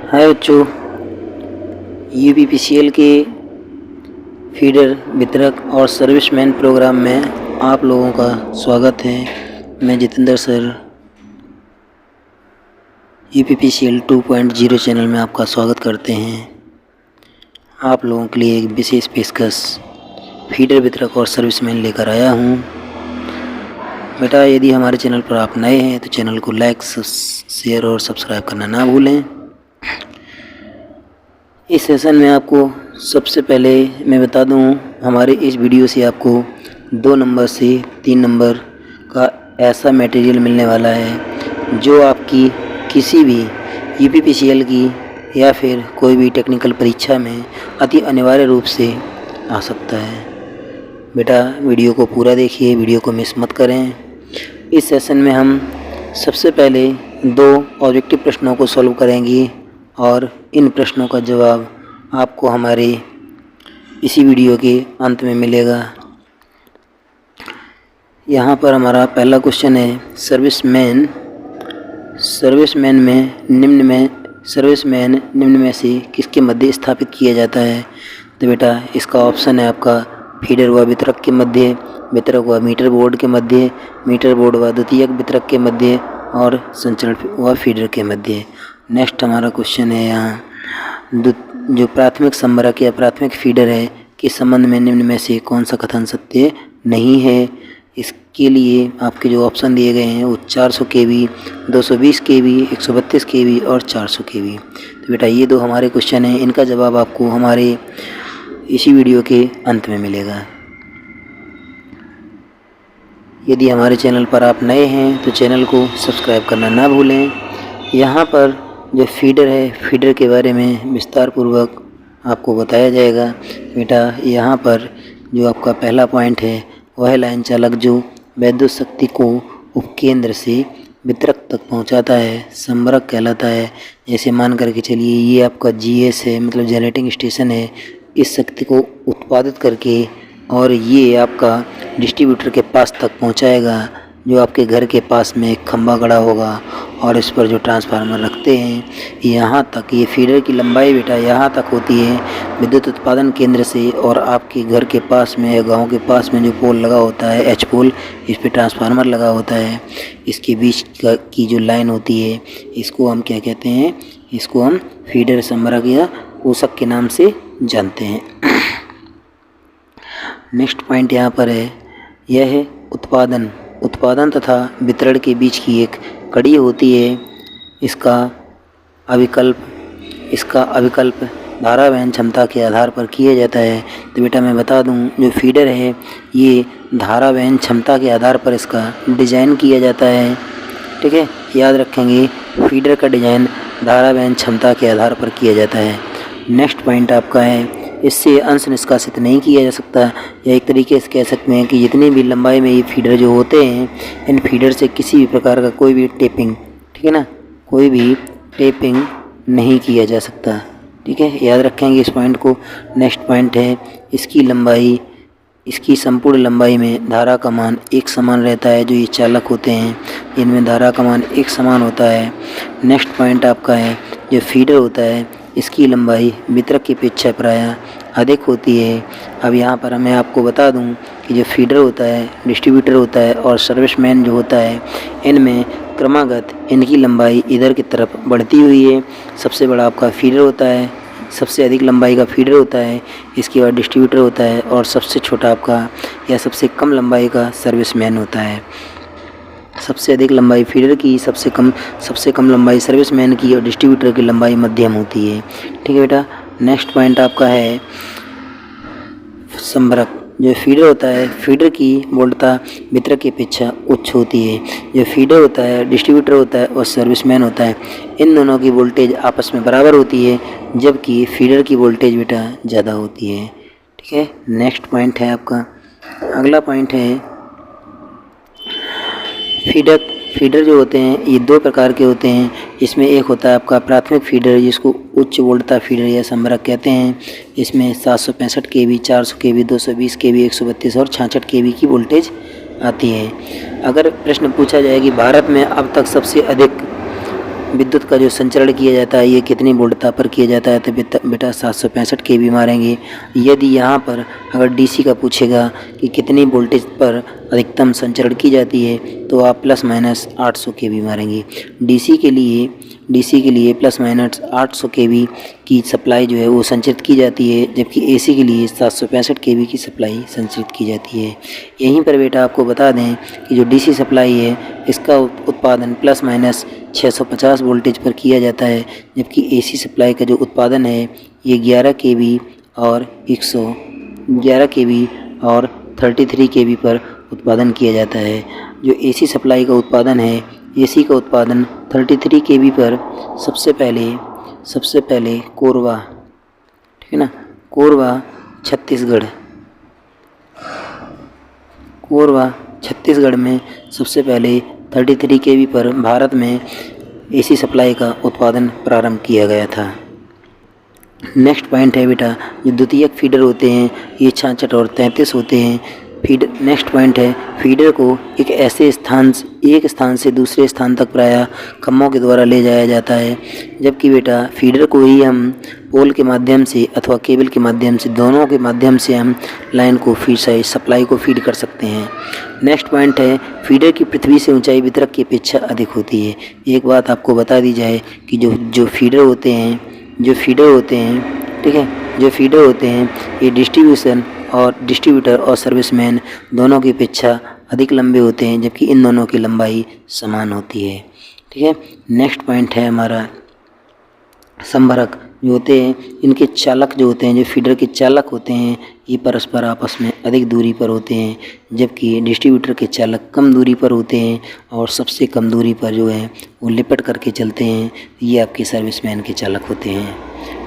हाय बच्चों, यूपीपीसीएल के फीडर वितरक और सर्विसमैन प्रोग्राम में आप लोगों का स्वागत है। मैं जितेंद्र सर यूपीपीसीएल 2.0 चैनल में आपका स्वागत करते हैं। आप लोगों के लिए एक विशेष पेशकश फीडर वितरक और सर्विसमैन लेकर आया हूँ। बेटा, यदि हमारे चैनल पर आप नए हैं तो चैनल को लाइक, शेयर और सब्सक्राइब करना ना भूलें। इस सेशन में आपको सबसे पहले मैं बता दूं, हमारे इस वीडियो से आपको 2 नंबर से 3 नंबर का ऐसा मटेरियल मिलने वाला है जो आपकी किसी भी यूपीपीसीएल की या फिर कोई भी टेक्निकल परीक्षा में अति अनिवार्य रूप से आ सकता है। बेटा, वीडियो को पूरा देखिए, वीडियो को मिस मत करें। इस सेशन में हम सबसे पहले 2 ऑब्जेक्टिव प्रश्नों को सॉल्व करेंगे और इन प्रश्नों का जवाब आपको हमारे इसी वीडियो के अंत में मिलेगा। यहाँ पर हमारा पहला क्वेश्चन है, सर्विसमैन निम्न में से किसके मध्य स्थापित किया जाता है? तो बेटा, इसका ऑप्शन है आपका फीडर व वितरक के मध्य, वितरक व मीटर बोर्ड के मध्य, मीटर बोर्ड व द्वितीयक वितरक के मध्य और संचरण व फीडर के मध्य। नेक्स्ट हमारा क्वेश्चन है यहाँ, जो प्राथमिक संभरक या प्राथमिक फीडर है के संबंध में निम्न में से कौन सा कथन सत्य नहीं है? इसके लिए आपके जो ऑप्शन दिए गए हैं वो 400 kV, 220 kV, 132 kV और 400 kV। तो बेटा, ये 2 हमारे क्वेश्चन हैं, इनका जवाब आपको हमारे इसी वीडियो के अंत में मिलेगा। यदि हमारे चैनल पर आप नए हैं तो चैनल को सब्सक्राइब करना ना भूलें। यहाँ पर जो फीडर है, फीडर के बारे में विस्तार पूर्वक आपको बताया जाएगा। बेटा, यहाँ पर जो आपका पहला पॉइंट है वह लाइन चालक जो विद्युत शक्ति को उपकेंद्र से वितरक तक पहुँचाता है संभरक कहलाता है। जैसे मान करके चलिए ये आपका जीएस है, मतलब जनरेटिंग स्टेशन है, इस शक्ति को उत्पादित करके और ये आपका डिस्ट्रीब्यूटर के पास तक पहुँचाएगा, जो आपके घर के पास में एक खंभा गड़ा होगा और इस पर जो ट्रांसफार्मर रखते हैं। यहाँ तक ये फीडर की लंबाई बेटा यहाँ तक होती है विद्युत उत्पादन केंद्र से, और आपके घर के पास में या गांव के पास में जो पोल लगा होता है, एच पोल, इस पर ट्रांसफार्मर लगा होता है, इसके बीच की जो लाइन होती है इसको हम क्या कहते हैं? इसको हम फीडर संभरक या पोषक के नाम से जानते हैं। नेक्स्ट पॉइंट यहाँ पर है, यह है उत्पादन तथा वितरण के बीच की एक कड़ी होती है। इसका अविकल्प धारा वहन क्षमता के आधार पर किया जाता है। तो बेटा, मैं बता दूं, जो फीडर है ये धारा वहन क्षमता के आधार पर इसका डिज़ाइन किया जाता है। ठीक है, याद रखेंगे, फीडर का डिज़ाइन धारा वहन क्षमता के आधार पर किया जाता है। नेक्स्ट पॉइंट आपका है, इससे अंश निष्कासित नहीं किया जा सकता, या एक तरीके से कह सकते हैं कि जितनी भी लंबाई में ये फीडर जो होते हैं, इन फीडर से किसी भी प्रकार का कोई भी टेपिंग, ठीक है ना, कोई भी टेपिंग नहीं किया जा सकता। ठीक है, याद रखेंगे इस पॉइंट को। नेक्स्ट पॉइंट है, इसकी संपूर्ण लंबाई में धारा का मान एक समान रहता है। जो ये चालक होते हैं इनमें धारा का मान एक समान होता है। नेक्स्ट पॉइंट आपका है, जो फीडर होता है इसकी लंबाई वितरक की अपेक्षा प्रायः अधिक होती है। अब यहाँ पर मैं आपको बता दूं कि जो फीडर होता है, डिस्ट्रीब्यूटर होता है और सर्विसमैन जो होता है, इनमें क्रमागत इनकी लंबाई इधर की तरफ बढ़ती हुई है। सबसे बड़ा आपका फीडर होता है, सबसे अधिक लंबाई का फीडर होता है, इसके बाद डिस्ट्रीब्यूटर होता है और सबसे छोटा आपका या सबसे कम लंबाई का सर्विसमैन होता है। सबसे अधिक लंबाई फीडर की, सबसे कम लंबाई सर्विसमैन की और डिस्ट्रीब्यूटर की लंबाई मध्यम होती है। ठीक है बेटा, नेक्स्ट पॉइंट आपका है संभरक। जो फीडर होता है, फीडर की वोल्टता वितरक की अपेक्षा उच्च होती है। जो फीडर होता है, डिस्ट्रीब्यूटर होता है और सर्विसमैन होता है, इन दोनों की वोल्टेज आपस में बराबर होती है, जबकि फीडर की वोल्टेज बेटा ज़्यादा होती है। ठीक है, नेक्स्ट पॉइंट है आपका, अगला पॉइंट है फीडर जो होते हैं ये 2 प्रकार के होते हैं। इसमें एक होता है आपका प्राथमिक फीडर, जिसको उच्च वोल्टता फीडर या संभरक कहते हैं। इसमें 765 kV, 400 kV, 220 kV, 132 और 66 kV की वोल्टेज आती है। अगर प्रश्न पूछा जाए कि भारत में अब तक सबसे अधिक विद्युत का जो संचरण किया जाता है ये कितनी वोल्टता पर किया जाता है, तो बेटा 765 kV मारेंगे। यदि यहाँ पर अगर डीसी का पूछेगा कि कितनी वोल्टेज पर अधिकतम संचरण की जाती है, तो आप प्लस माइनस 800 kV मारेंगे। डीसी के लिए प्लस माइनस 800 kV की सप्लाई जो है वो संचरित की जाती है, जबकि एसी के लिए 765 kV की सप्लाई संचरित की जाती है। यहीं पर बेटा आपको बता दें कि जो डीसी सप्लाई है इसका उत्पादन प्लस माइनस 650 वोल्टेज पर किया जाता है, जबकि एसी सप्लाई का जो उत्पादन है ये 11 kV और 111 kV और 33 kV पर उत्पादन किया जाता है। जो एसी सप्लाई का उत्पादन है, एसी का उत्पादन 33 kV पर सबसे पहले कोरबा, ठीक है ना, कोरबा छत्तीसगढ़ में सबसे पहले 33 kV पर भारत में एसी सप्लाई का उत्पादन प्रारंभ किया गया था। नेक्स्ट पॉइंट है बेटा, जो द्वितीयक फीडर होते हैं ये 66 और 33 होते हैं। नेक्स्ट पॉइंट है, फीडर को एक स्थान से दूसरे स्थान तक प्रायः खम्भों के द्वारा ले जाया जाता है, जबकि बेटा फीडर को ही हम पोल के माध्यम से अथवा केबल के माध्यम से, दोनों के माध्यम से हम लाइन को सप्लाई को फीड कर सकते हैं। नेक्स्ट पॉइंट है, फीडर की पृथ्वी से ऊंचाई वितरक की अपेक्षा अधिक होती है। एक बात आपको बता दी जाए कि जो फीडर होते हैं, ठीक है, जो फीडर होते हैं ये डिस्ट्रीब्यूटर और सर्विसमैन दोनों की अपेक्षा अधिक लंबे होते हैं, जबकि इन दोनों की लंबाई समान होती है। ठीक है। नेक्स्ट पॉइंट है हमारा संभरक जो होते हैं, इनके चालक जो होते हैं, जो फीडर के चालक होते हैं, ये परस्पर आपस में अधिक दूरी पर होते हैं, जबकि डिस्ट्रीब्यूटर के चालक कम दूरी पर होते हैं और सबसे कम दूरी पर जो है वो लिपट करके चलते हैं। ये आपके सर्विसमैन के चालक होते हैं।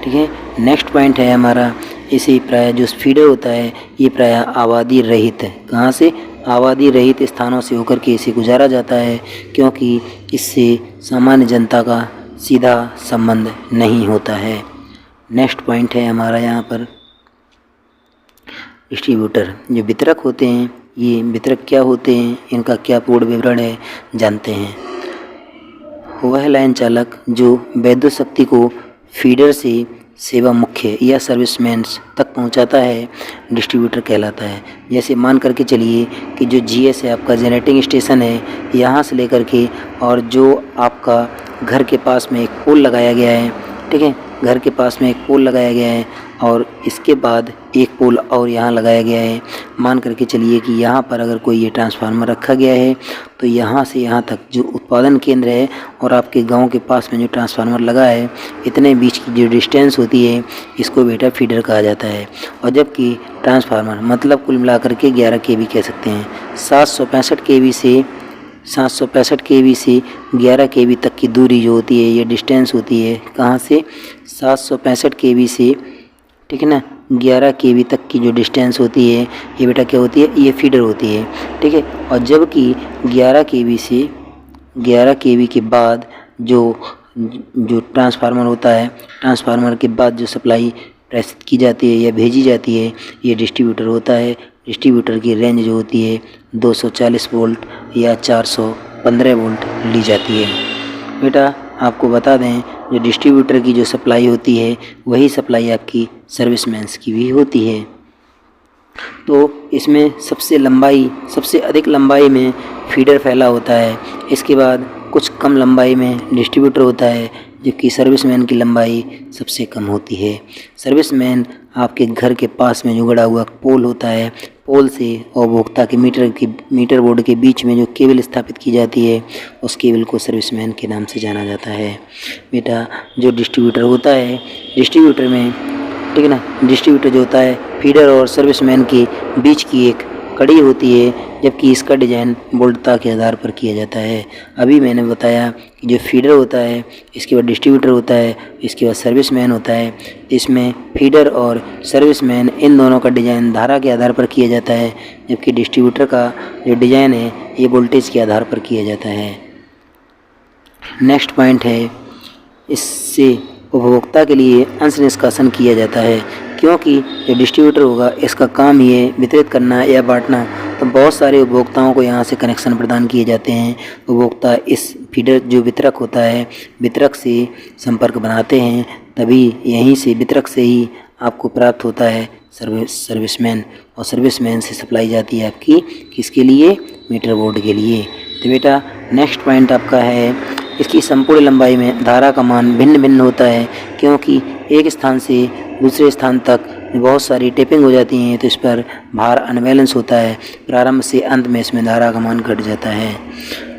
ठीक है। नेक्स्ट पॉइंट है हमारा, इसे प्रायः जो फीडर होता है ये प्रायः आबादी रहित है। कहाँ से? आबादी रहित स्थानों से होकर के इसे गुजारा जाता है, क्योंकि इससे सामान्य जनता का सीधा संबंध नहीं होता है। नेक्स्ट पॉइंट है हमारा यहाँ पर डिस्ट्रीब्यूटर। जो वितरक होते हैं, ये वितरक क्या होते हैं, इनका क्या पूर्ण विवरण है, जानते हैं। वह लाइन चालक जो विद्युत शक्ति को फीडर से सेवा मुख्य या सर्विसमैन्स तक पहुंचाता है, डिस्ट्रीब्यूटर कहलाता है। जैसे मान करके चलिए कि जो जीएस है, आपका जनरेटिंग स्टेशन है, यहाँ से लेकर के और जो आपका घर के पास में एक पोल लगाया गया है, ठीक है, घर के पास में एक पोल लगाया गया है और इसके बाद एक पोल और यहाँ लगाया गया है। मान करके चलिए कि यहाँ पर अगर कोई ये ट्रांसफार्मर रखा गया है, तो यहाँ से यहाँ तक जो उत्पादन केंद्र है और आपके गांव के पास में जो ट्रांसफार्मर लगा है, इतने बीच की जो डिस्टेंस होती है, इसको बेटा फीडर कहा जाता है। और जबकि ट्रांसफार्मर मतलब कुल मिलाकर के 11 kV कह सकते हैं। 765 kV से 11 kV तक की दूरी जो होती है, ये डिस्टेंस होती है। कहाँ से? 765 kV से, ठीक है ना, 11 kV तक की जो डिस्टेंस होती है, ये बेटा क्या होती है, ये फीडर होती है। ठीक है। और जबकि 11 kV के बाद जो ट्रांसफार्मर होता है, ट्रांसफार्मर के बाद जो सप्लाई प्रेषित की जाती है या भेजी जाती है, ये डिस्ट्रीब्यूटर होता है। डिस्ट्रीब्यूटर की रेंज जो होती है 240 वोल्ट या 415 वोल्ट ली जाती है। बेटा आपको बता दें, जो डिस्ट्रीब्यूटर की जो सप्लाई होती है, वही सप्लाई आपकी सर्विसमैन्स की भी होती है। तो इसमें सबसे अधिक लंबाई में फीडर फैला होता है। इसके बाद कुछ कम लंबाई में डिस्ट्रीब्यूटर होता है, जबकि सर्विसमैन की लंबाई सबसे कम होती है। सर्विसमैन आपके घर के पास में जो गड़ा हुआ पोल होता है, पोल से उपभोक्ता के मीटर बोर्ड के बीच में जो केबल स्थापित की जाती है, उस केबल को सर्विसमैन के नाम से जाना जाता है। बेटा जो डिस्ट्रीब्यूटर होता है, डिस्ट्रीब्यूटर में, ठीक है ना, डिस्ट्रीब्यूटर जो होता है फीडर और सर्विसमैन के बीच की एक कड़ी होती है, जबकि इसका डिज़ाइन वोल्टता के आधार पर किया जाता है। अभी मैंने बताया कि जो फीडर होता है, इसके बाद डिस्ट्रीब्यूटर होता है, इसके बाद सर्विसमैन होता है। इसमें फीडर और सर्विसमैन इन दोनों का डिज़ाइन धारा के आधार पर किया जाता है, जबकि डिस्ट्रीब्यूटर का जो डिज़ाइन है ये वोल्टेज के आधार पर किया जाता है। नेक्स्ट पॉइंट है, इससे उपभोक्ता के लिए अंश निष्कासन किया जाता है, क्योंकि जो डिस्ट्रीब्यूटर होगा इसका काम ये वितरित करना या बांटना तो बहुत सारे उपभोक्ताओं को यहाँ से कनेक्शन प्रदान किए जाते हैं। उपभोक्ता इस फीडर जो वितरक होता है, वितरक से संपर्क बनाते हैं, तभी यहीं से वितरक से ही आपको प्राप्त होता है सर्विसमैन, और सर्विसमैन से सप्लाई जाती है आपकी किसके लिए, मीटर बोर्ड के लिए। तो बेटा नेक्स्ट पॉइंट आपका है, इसकी संपूर्ण लंबाई में धारा का मान भिन्न भिन्न होता है, क्योंकि एक स्थान से दूसरे स्थान तक बहुत सारी टेपिंग हो जाती हैं, तो इस पर भार अनबैलेंस होता है। प्रारंभ से अंत में इसमें धारा का मान घट जाता है।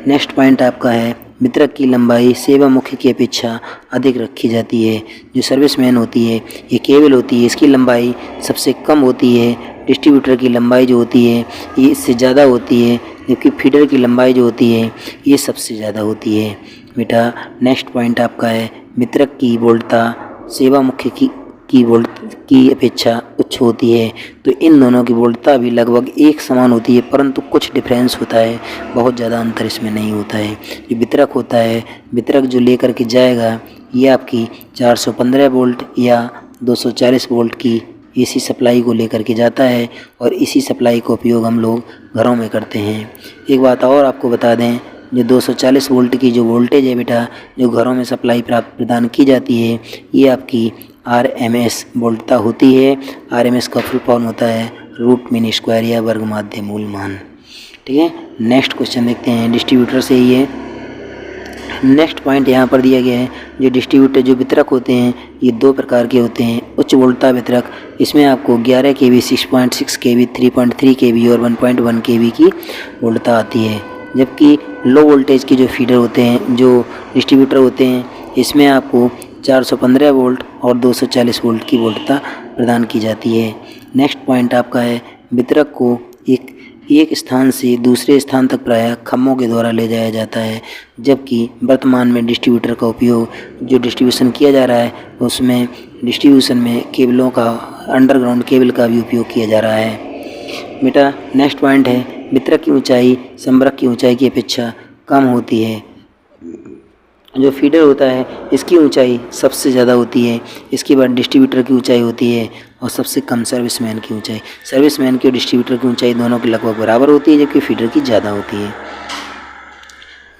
नेक्स्ट पॉइंट आपका है, वितरक की लंबाई सेवा मुख्य की अपेक्षा अधिक रखी जाती है। जो सर्विसमैन होती है, ये केबल होती है, इसकी लंबाई सबसे कम होती है। डिस्ट्रीब्यूटर की लंबाई जो होती है ये इससे ज़्यादा होती है, जबकि फीडर की लंबाई जो होती है ये सबसे ज़्यादा होती है। बेटा नेक्स्ट पॉइंट आपका है, वितरक की वोल्टता सेवा मुख्य की वोल्ट की अपेक्षा उच्च होती है। तो इन दोनों की वोल्टता भी लगभग एक समान होती है, परंतु कुछ डिफरेंस होता है, बहुत ज़्यादा अंतर इसमें नहीं होता है। जो वितरक होता है, वितरक जो लेकर के जाएगा ये आपकी 415 वोल्ट या 240 वोल्ट की एसी सप्लाई को लेकर के जाता है, और इसी सप्लाई का उपयोग हम लोग घरों में करते हैं। एक बात और आपको बता दें, जो 240 वोल्ट की जो वोल्टेज है बेटा, जो घरों में सप्लाई प्रदान की जाती है, ये आपकी RMS वोल्टता होती है। RMS का फुल फॉर्म होता है रूट मीन स्क्वायर या वर्ग माध्य मूल मान। ठीक है, नेक्स्ट क्वेश्चन देखते हैं, डिस्ट्रीब्यूटर से ही है। नेक्स्ट पॉइंट यहाँ पर दिया गया है, जो डिस्ट्रीब्यूटर जो वितरक होते हैं ये दो प्रकार के होते हैं। उच्च वोल्टता वितरक, इसमें आपको 11 kV, 6.6 kV, 3.3 kV और 1.1 kV की वोल्टता आती है। जबकि लो वोल्टेज के जो फीडर होते हैं, जो डिस्ट्रीब्यूटर होते हैं, इसमें आपको 415 वोल्ट और 240 वोल्ट की वोल्टता प्रदान की जाती है। नेक्स्ट पॉइंट आपका है, वितरक को एक स्थान से दूसरे स्थान तक प्रायः खम्भों के द्वारा ले जाया जाता है, जबकि वर्तमान में डिस्ट्रीब्यूटर का उपयोग जो डिस्ट्रीब्यूशन किया जा रहा है उसमें डिस्ट्रीब्यूशन में केबलों का, अंडरग्राउंड केबल का भी उपयोग किया जा रहा है। बेटा नेक्स्ट पॉइंट है, वितरक की ऊंचाई संभरक की ऊंचाई की अपेक्षा कम होती है। जो फीडर होता है इसकी ऊंचाई सबसे ज़्यादा होती है, इसके बाद डिस्ट्रीब्यूटर की ऊंचाई होती है, और सबसे कम सर्विसमैन की ऊंचाई। सर्विसमैन की और डिस्ट्रीब्यूटर की ऊंचाई दोनों की लगभग बराबर होती है, जबकि फीडर की ज़्यादा होती है।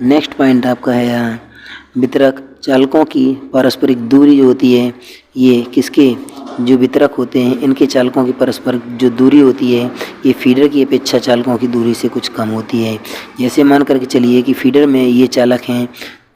नेक्स्ट पॉइंट आपका है यहाँ, वितरक चालकों की पारस्परिक दूरी जो होती है, ये किसके, जो वितरक होते हैं इनके चालकों की परस्पर जो दूरी होती है ये फीडर की अपेक्षा चालकों की दूरी से कुछ कम होती है। जैसे मान करके चलिए कि फीडर में ये चालक हैं,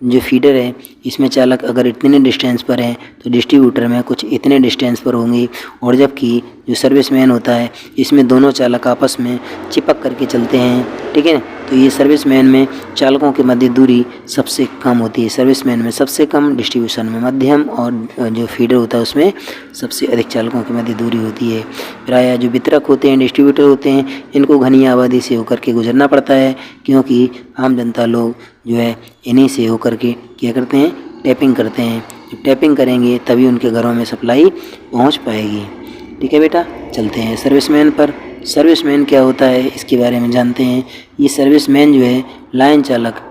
जो फीडर है इसमें चालक अगर इतने डिस्टेंस पर है तो डिस्ट्रीब्यूटर में कुछ इतने डिस्टेंस पर होंगे, और जबकि जो सर्विसमैन होता है इसमें दोनों चालक आपस में चिपक करके चलते हैं। ठीक है, तो ये सर्विसमैन में चालकों के मध्य दूरी सबसे कम होती है। सर्विसमैन में सबसे कम, डिस्ट्रीब्यूशन में मध्यम, और जो फीडर होता है उसमें सबसे अधिक चालकों के मध्य दूरी होती है। प्रायः जो वितरक होते हैं, डिस्ट्रीब्यूटर होते हैं, इनको घनी आबादी से होकर के गुजरना पड़ता है, क्योंकि आम जनता लोग जो है इन्हीं से होकर के क्या करते हैं, टैपिंग करते हैं। जब टैपिंग करेंगे तभी उनके घरों में सप्लाई पहुंच पाएगी। ठीक है बेटा, चलते हैं सर्विसमैन पर। सर्विसमैन क्या होता है इसके बारे में जानते हैं। ये सर्विसमैन जो है लाइन चालक,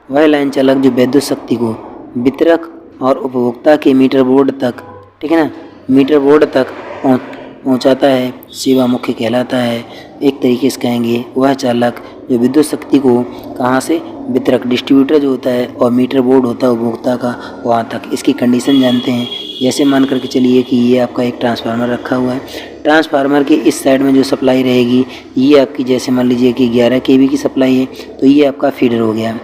वह लाइन चालक जो विद्युत शक्ति को वितरक और उपभोक्ता के मीटर बोर्ड तक, ठीक है ना, मीटर बोर्ड तक पहुंचाता है, सेवा मुख्य कहलाता है। एक तरीके से कहेंगे वह चालक जो विद्युत शक्ति को कहाँ से, वितरक डिस्ट्रीब्यूटर जो होता है और मीटर बोर्ड होता है उपभोक्ता का, वहाँ तक। इसकी कंडीशन जानते हैं। जैसे मान करके चलिए कि ये आपका एक ट्रांसफार्मर रखा हुआ है, ट्रांसफार्मर के इस साइड में जो सप्लाई रहेगी ये आपकी, जैसे मान लीजिए कि 11 kV की सप्लाई है, तो ये आपका फीडर हो गया।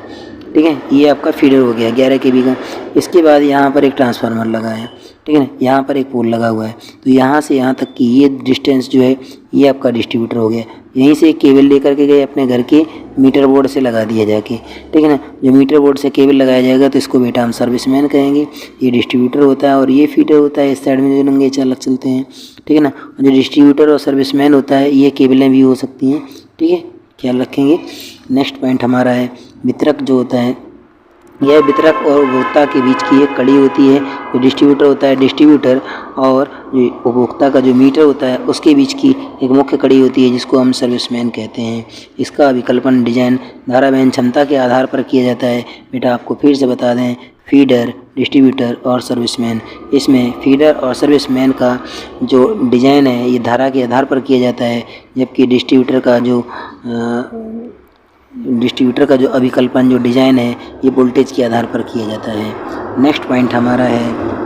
ठीक है, ये आपका फीडर हो गया 11 kV का। इसके बाद यहाँ पर एक ट्रांसफार्मर लगा है, ठीक है ना, यहाँ पर एक पोल लगा हुआ है, तो यहाँ से यहाँ तक की ये डिस्टेंस जो है ये आपका डिस्ट्रीब्यूटर हो गया। यहीं से एक केबल लेकर के गए अपने घर के मीटर बोर्ड से लगा दिया जाके, ठीक है ना। जो मीटर बोर्ड से केबल लगाया जाएगा तो इसको बेटा हम सर्विसमैन कहेंगे। ये डिस्ट्रीब्यूटर होता है और ये फीडर होता है, इस साइड में जो नंगे चालक चलते हैं, ठीक है ना। जो डिस्ट्रीब्यूटर और सर्विसमैन होता है ये केबलें भी हो सकती हैं, ठीक है, ख्याल रखेंगे। नेक्स्ट पॉइंट हमारा है वितरक जो होता है, यह वितरक और उपभोक्ता के बीच की एक कड़ी होती है। जो डिस्ट्रीब्यूटर होता है, डिस्ट्रीब्यूटर और जो उपभोक्ता का जो मीटर होता है उसके बीच की एक मुख्य कड़ी होती है जिसको हम सर्विसमैन कहते हैं। इसका विकल्पन डिजाइन धारा वहन क्षमता के आधार पर किया जाता है। बेटा आपको फिर से बता दें, फीडर, डिस्ट्रीब्यूटर और सर्विसमैन। इसमें फीडर और सर्विसमैन का जो डिज़ाइन है ये धारा के आधार पर किया जाता है, जबकि डिस्ट्रीब्यूटर का जो अभिकल्पन जो डिज़ाइन है ये वोल्टेज के आधार पर किया जाता है। नेक्स्ट पॉइंट हमारा है,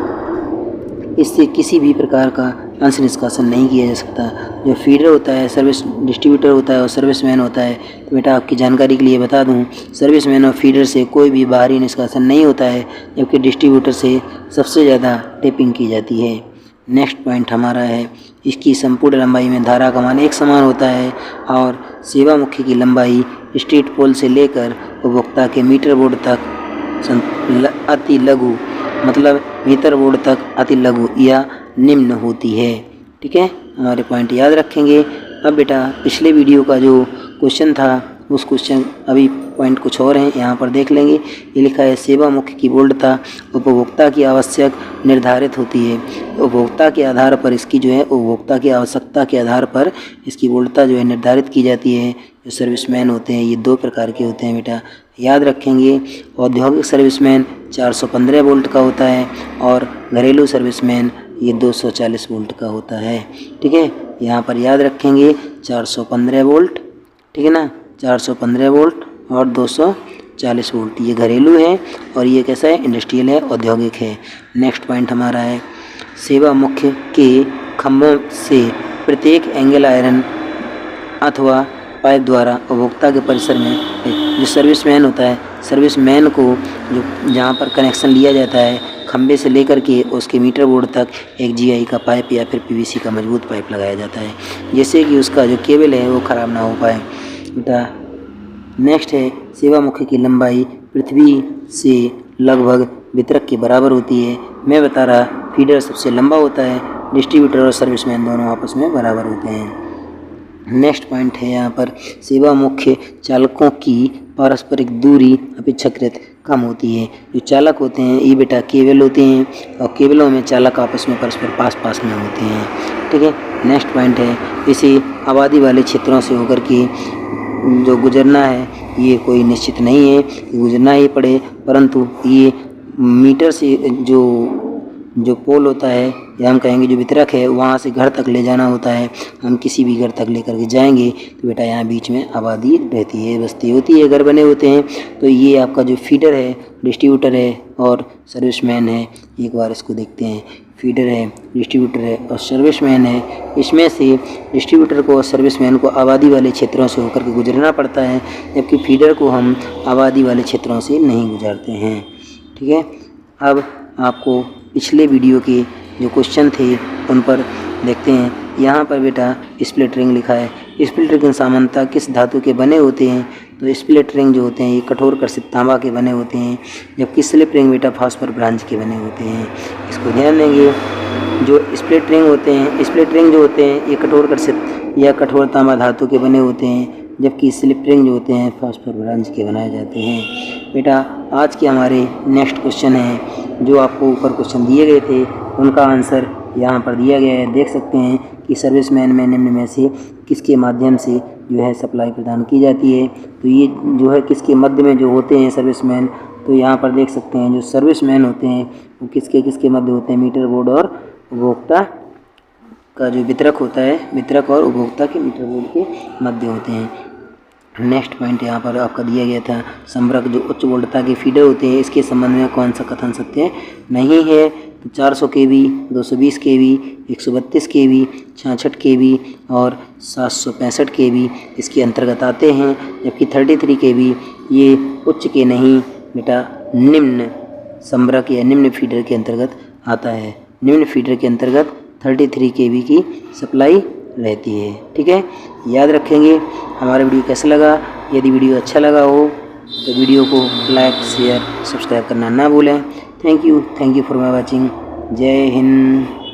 इससे किसी भी प्रकार का अंश निष्कासन नहीं किया जा सकता। जो फीडर होता है, सर्विस डिस्ट्रीब्यूटर होता है और सर्विसमैन होता है। तो बेटा आपकी जानकारी के लिए बता दूं, सर्विसमैन और फीडर से कोई भी बाहरी निष्कासन नहीं होता है, जबकि डिस्ट्रीब्यूटर से सबसे ज़्यादा टेपिंग की जाती है। नेक्स्ट पॉइंट हमारा है, इसकी संपूर्ण लंबाई में धारा का मान एक समान होता है और सेवा मुख्य की लंबाई स्ट्रीट पोल से लेकर उपभोक्ता के मीटर बोर्ड तक अति लघु, मतलब मीटर बोर्ड तक अति लघु या निम्न होती है। ठीक है, हमारे पॉइंट याद रखेंगे। अब बेटा पिछले वीडियो का जो क्वेश्चन था उस क्वेश्चन अभी पॉइंट कुछ और हैं, यहाँ पर देख लेंगे। ये लिखा है सेवा मुख्य की वोल्टता उपभोक्ता की आवश्यक निर्धारित होती है। उपभोक्ता के आधार पर इसकी जो है उपभोक्ता की आवश्यकता के आधार पर इसकी वोल्टता जो है निर्धारित की जाती है। जो सर्विसमैन होते हैं ये दो प्रकार के होते हैं बेटा, याद रखेंगे। औद्योगिक सर्विसमैन 415 वोल्ट का होता है और घरेलू सर्विसमैन ये 240 वोल्ट का होता है। ठीक है, यहाँ पर याद रखेंगे 415 वोल्ट, ठीक है ना, 415 वोल्ट और 240 वोल्ट ये घरेलू है और ये कैसा है, इंडस्ट्रियल है, औद्योगिक है। नेक्स्ट पॉइंट हमारा है, सेवा मुख्य के खंभों से प्रत्येक एंगल आयरन अथवा पाइप द्वारा उपभोक्ता के परिसर में जो सर्विसमैन होता है, सर्विसमैन को जो जहाँ पर कनेक्शन लिया जाता है खंभे से लेकर के उसके मीटर बोर्ड तक एक जीआई का पाइप या फिर पीवीसी का मजबूत पाइप लगाया जाता है, जिससे कि उसका जो केबल है वो ख़राब ना हो पाए बेटा। नेक्स्ट है, सेवा मुख्य की लंबाई पृथ्वी से लगभग वितरक के बराबर होती है। मैं बता रहा, फीडर सबसे लंबा होता है, डिस्ट्रीब्यूटर और सर्विसमैन दोनों आपस में बराबर होते हैं। नेक्स्ट पॉइंट है यहाँ पर, सेवा मुख्य चालकों की पारस्परिक दूरी अपेक्षाकृत कम होती है। जो चालक होते हैं ये बेटा केबल होते हैं और केबलों में चालक आपस में परस्पर पास में होते हैं। ठीक है, नेक्स्ट पॉइंट है, इसे आबादी वाले क्षेत्रों से होकर के जो गुजरना है ये कोई निश्चित नहीं है, गुजरना ही पड़े, परंतु ये मीटर से जो पोल होता है या हम कहेंगे जो वितरक है वहाँ से घर तक ले जाना होता है। हम किसी भी घर तक लेकर के जाएंगे तो बेटा यहाँ बीच में आबादी रहती है, बस्ती होती है, घर बने होते हैं। तो ये आपका जो फीडर है, डिस्ट्रीब्यूटर है और सर्विसमैन है, एक बार इसको देखते हैं। फीडर है, डिस्ट्रीब्यूटर है और सर्विसमैन है। इसमें से डिस्ट्रीब्यूटर को और सर्विसमैन को आबादी वाले क्षेत्रों से होकर के गुजरना पड़ता है, जबकि फीडर को हम आबादी वाले क्षेत्रों से नहीं गुजारते हैं। ठीक है, अब आपको पिछले वीडियो के जो क्वेश्चन थे उन पर देखते हैं। यहाँ पर बेटा स्प्लिट रिंग लिखा है। स्प्लिट रिंग सामान्यतः किस धातु के बने होते हैं? तो स्प्लिट रिंग जो होते हैं ये कठोर कर्षित तांबा के बने होते हैं, जबकि स्लिप रिंग बेटा फास्फोर ब्रांच के बने होते हैं। इसको ध्यान देंगे। जो स्प्लिट रिंग होते हैं, स्प्लिट रिंग जो होते हैं ये कठोर कर्षित या कठोर तांबा धातु के बने होते हैं, जबकि स्लिप रिंग जो होते हैं फास्फोर ब्रांच के बनाए जाते हैं। बेटा आज के हमारे नेक्स्ट क्वेश्चन है, जो आपको ऊपर क्वेश्चन दिए गए थे उनका आंसर यहाँ पर दिया गया है। देख सकते हैं कि सर्विसमैन में निम्न में से किसके माध्यम से जो है सप्लाई प्रदान की जाती है। तो ये जो है किसके मध्य में जो होते हैं सर्विसमैन, तो यहाँ पर देख सकते हैं जो सर्विसमैन होते हैं वो किसके मध्य होते हैं, मीटर बोर्ड और उपभोक्ता का जो वितरक होता है, वितरक और उपभोक्ता के मीटर बोर्ड के मध्य होते हैं। नेक्स्ट पॉइंट यहाँ पर आपका दिया गया था, संपर्क जो उच्च वोल्टता के फीडर होते हैं इसके संबंध में कौन सा कथन सत्य नहीं है? तो 400 kV, 220 kV, 132 kV, 66 kV और 765 kV इसके अंतर्गत आते हैं, जबकि 33 kV ये उच्च के नहीं बेटा निम्न संपर्क या निम्न फीडर के अंतर्गत आता है। निम्न फीडर के अंतर्गत 33 kV की सप्लाई रहती है। ठीक है, याद रखेंगे। हमारा वीडियो कैसा लगा? यदि वीडियो अच्छा लगा हो तो वीडियो को लाइक, शेयर, सब्सक्राइब करना ना भूलें। Thank you for my watching. जय हिंद।